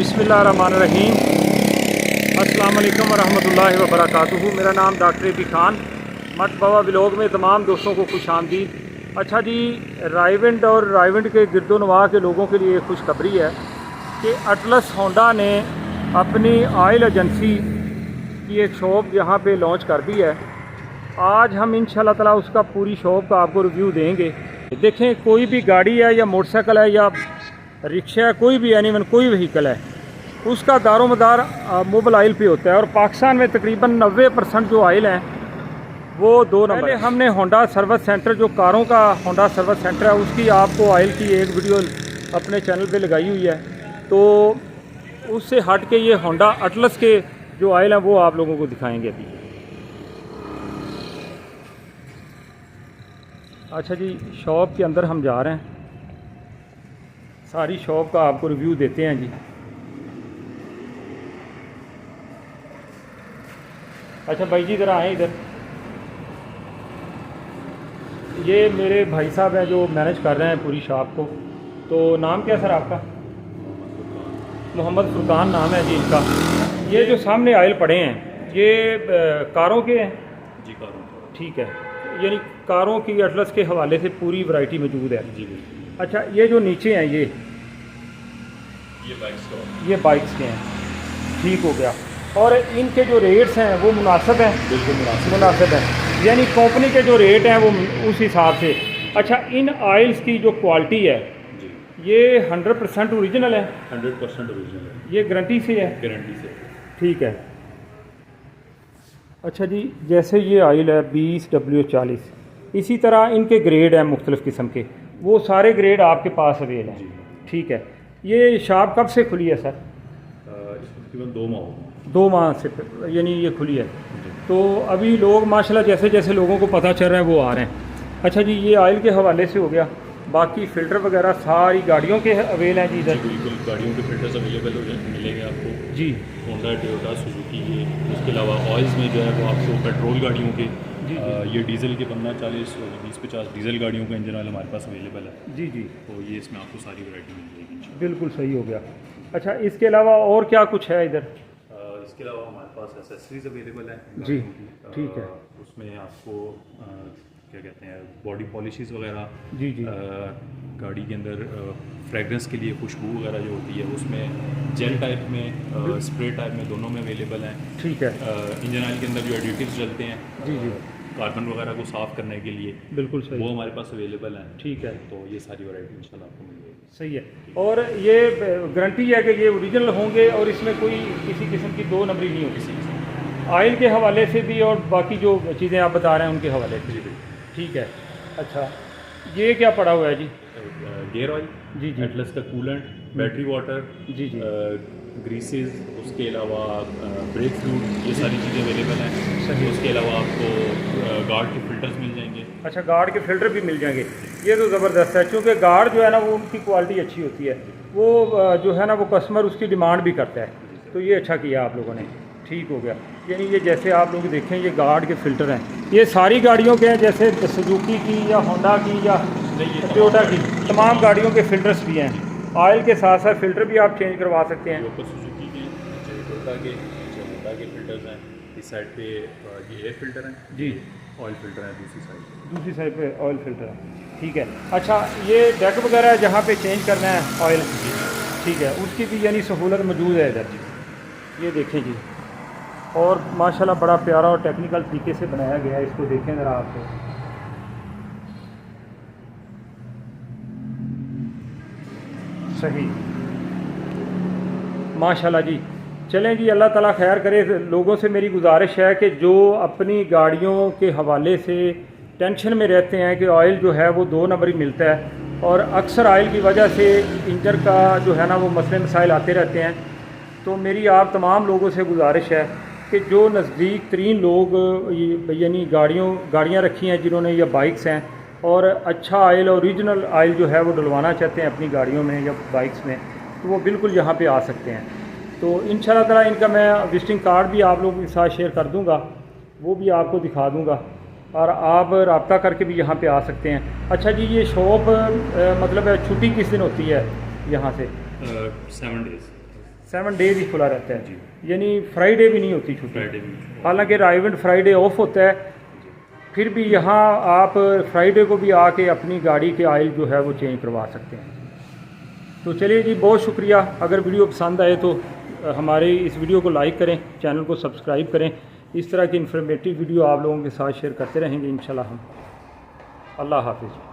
बिस्मिल्लाहिर्रहमानिर्रहीम। अस्सलाम वालेकुम वरहमतुल्लाहि वबरकातुहू। मेरा नाम डॉक्टर ए पी खान, मट बाबा व्लॉग में तमाम दोस्तों को खुश आमदीद। अच्छा जी, रायविंड और रायविंड के गिरदोनवाह के लोगों के लिए खुशखबरी है कि अटलस होंडा ने अपनी ऑयल एजेंसी की एक शॉप यहाँ पे लॉन्च कर दी है। आज हम इंशाल्लाह ताला उसका पूरी शॉप का आपको रिव्यू देंगे। देखें, कोई भी गाड़ी है या मोटरसाइकिल है या रिक्शा है, कोई भी एनीवन कोई व्हीकल है, उसका दारोमदार मोबाइल ऑयल पे होता है। और पाकिस्तान में तकरीबन 90% जो ऑयल हैं वो 2 नंबर। पहले हमने होंडा सर्विस सेंटर, जो कारों का होंडा सर्विस सेंटर है, उसकी आपको ऑयल की एक वीडियो अपने चैनल पे लगाई हुई है। तो उससे हट के ये होंडा अटलस के जो ऑयल हैं वो आप लोगों को दिखाएंगे अभी। अच्छा जी, शॉप के अंदर हम जा रहे हैं, सारी शॉप का आपको रिव्यू देते हैं जी। अच्छा भाई जी, ज़रा आएँ इधर। ये मेरे भाई साहब हैं जो मैनेज कर रहे हैं पूरी शॉप को। तो नाम क्या है सर आपका? मोहम्मद फुरकान नाम है जी इनका। ये जो सामने ऑयल पड़े हैं ये कारों के हैं जी? कारों। ठीक है, यानी कारों की अटलस के हवाले से पूरी वैरायटी मौजूद है जी। अच्छा, ये जो नीचे हैं ये बाइक्स के हैं, ठीक हो गया। और इनके जो रेट्स हैं वो मुनासिब हैं? बिल्कुल मुनासिब है, यानी कंपनी के जो रेट हैं वो उस हिसाब से। अच्छा, इन ऑयल्स की जो क्वालिटी है जी, ये 100% ओरिजिनल है? 100% ओरिजिनल है। ये गारंटी से है? गारंटी से। ठीक है। अच्छा जी, जैसे ये ऑयल है 20W40, इसी तरह इनके ग्रेड हैं मुख्तलिफ़ किस्म के, वो सारे ग्रेड आपके पास अवेल हैं? ठीक है। ये शॉप कब से खुली है सर? इसको तकरीबन 2 माह हो गए। 2 माह से यानी ये खुली है। तो अभी लोग माशाल्लाह जैसे जैसे लोगों को पता चल रहा है वो आ रहे हैं। अच्छा जी, ये ऑयल के हवाले से हो गया। बाकी फ़िल्टर वगैरह सारी गाड़ियों के अवेल हैं जी इधर? बिल्कुल, गाड़ियों के फिल्टर्स अवेलेबल मिलेंगे आपको जी। होंडा, टोयोटा, सुजुकी के। उसके अलावा ऑयल्स में जो है वो आपको पेट्रोल गाड़ियों के जी। ये डीजल के 15-40 और 20-50 डीजल गाड़ियों का इंजन ऑयल हमारे पास अवेलेबल है। जी जी। तो ये इसमें आपको सारी वैरायटी मिल जाएगी। बिल्कुल सही हो गया। अच्छा, इसके अलावा और क्या कुछ है इधर? इसके अलावा हमारे पास एसेसरीज अवेलेबल है जी, गाड़ियों की। ठीक है। उसमें आपको क्या कहते हैं, बॉडी पॉलिशेस वगैरह। जी जी। गाड़ी के अंदर फ्रेगरेंस के लिए खुशबू वगैरह जो होती है उसमें जेल टाइप में, स्प्रे टाइप में, दोनों में अवेलेबल हैं। ठीक है। इंजन ऑयल के अंदर जो एडिटिव्स डलते हैं जी जी। कार्बन वगैरह को साफ़ करने के लिए, बिल्कुल सही, वो हमारे पास अवेलेबल हैं। ठीक है। तो ये सारी वैरायटी इंशाल्लाह आपको मिल जाएगी। सही है। और ये गारंटी है कि ये ओरिजिनल होंगे और इसमें कोई किसी किस्म की 2 नंबरी नहीं होगी? ऑयल के हवाले से भी और बाकी जो चीज़ें आप बता रहे हैं उनके हवाले से? जी। ठीक है। अच्छा, ये क्या पड़ा हुआ है जी? गेयर ऑयल जी जी। एटलस का कूलेंट, बैटरी वाटर, जी जी। ग्रीसेस, उसके अलावा ब्रेक फ्लूइड, ये सारी चीज़ें अवेलेबल हैं। सही। उसके अलावा आपको गार्ड के फिल्टर्स मिल जाएंगे। अच्छा, गार्ड के फ़िल्टर भी मिल जाएंगे। ये तो ज़बरदस्त है, क्योंकि गार्ड जो है ना वो उनकी क्वालिटी अच्छी होती है, वो जो है ना वो कस्टमर उसकी डिमांड भी करता है। तो ये अच्छा किया आप लोगों ने, ठीक हो गया। यानी ये जैसे आप लोग देखें, ये गार्ड के फ़िल्टर हैं, ये सारी गाड़ियों के हैं, जैसे सुजुकी की या होंडा की या टोयोटा की, तमाम गाड़ियों के फ़िल्टर्स भी हैं। ऑयल के साथ साथ फ़िल्टर भी आप चेंज करवा सकते हैं। ऊपर सुजुकी के, नीचे टोयोटा के, नीचे होंडा के फिल्टर्स हैं। इस साइड पे ये एयर फिल्टर हैं जी। ऑयल फिल्टर है दूसरी साइड पे ऑयल फ़िल्टर है, ठीक है। अच्छा, ये डेक वगैरह जहाँ पे चेंज करना है ऑयल, ठीक है, उसकी भी यानी सहूलत मौजूद है इधर। ये देखें जी, और माशाल्लाह बड़ा प्यारा और टेक्निकल तरीके से बनाया गया है। इसको देखें ज़रा आप तो। सही, माशाल्लाह जी। चलें जी, अल्लाह ताला खैर करे। लोगों से मेरी गुजारिश है कि जो अपनी गाड़ियों के हवाले से टेंशन में रहते हैं कि ऑयल जो है वो 2 नंबर ही मिलता है, और अक्सर ऑयल की वजह से इंजन का जो है ना वो मसले मसाइल आते रहते हैं, तो मेरी आप तमाम लोगों से गुजारिश है कि जो नज़दीक तरीन लोग यानी गाड़ियाँ रखी हैं जिन्होंने, या बाइक्स हैं, और अच्छा ऑयल ओरिजिनल ऑयल जो है वो डलवाना चाहते हैं अपनी गाड़ियों में या बाइक्स में, तो वो बिल्कुल यहाँ पे आ सकते हैं। तो इंशाल्लाह ताला इनका मैं विजिटिंग कार्ड भी आप लोगों के साथ शेयर कर दूँगा, वो भी आपको दिखा दूँगा, और आप रब्ता करके भी यहाँ पे आ सकते हैं। अच्छा जी, ये शॉप मतलब छुट्टी किस दिन होती है यहाँ से? 7 डेज़। 7 डेज ही खुला रहता है जी। यानी फ्राइडे भी नहीं होती छुट्टी। फ्राइडे भी। हालांकि राइवेंड फ्राइडे ऑफ होता है, फिर भी यहाँ आप फ्राइडे को भी आके अपनी गाड़ी के ऑयल जो है वो चेंज करवा सकते हैं। तो चलिए जी, बहुत शुक्रिया। अगर वीडियो पसंद आए तो हमारे इस वीडियो को लाइक करें, चैनल को सब्सक्राइब करें। इस तरह की इन्फॉर्मेटिव वीडियो आप लोगों के साथ शेयर करते रहेंगे इंशाल्लाह हम। अल्लाह हाफिज़।